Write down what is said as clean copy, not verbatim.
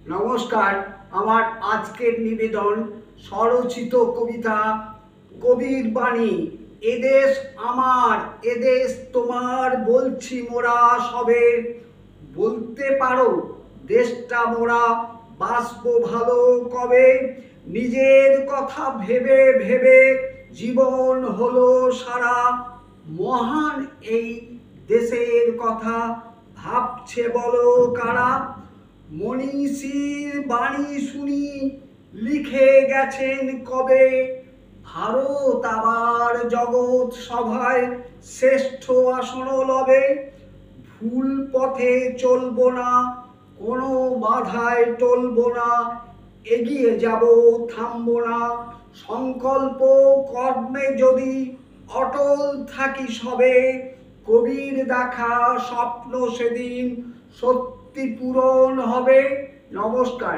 নমস্কার। আমার আজকের নিবেদন স্বরচিত কবিতা কবির বাণী। এদেশ আমার, এদেশ তোমার, বলছি মোরা সবে। বলতে পারো দেশটা মোরা বাঁচবো ভালো কবে। নিজের কথা ভেবে ভেবে জীবন হলো সারা। মহান এই দেশের কথা ভাবছে বলো কারা। মনীষীর বাণী শুনি লিখে গেছেন কবে। ভারত আবার জগৎ সভায় শ্রেষ্ঠ আসন লবে। ভুল পথে চলবো না, কোনো বাধায় টলবো না। এগিয়ে যাব, থামবো না। সংকল্প কর্মে যদি অটল থাকি সবে। কবির দেখা স্বপ্ন সেদিন সত্যি পূরণ হবে। নমস্কার।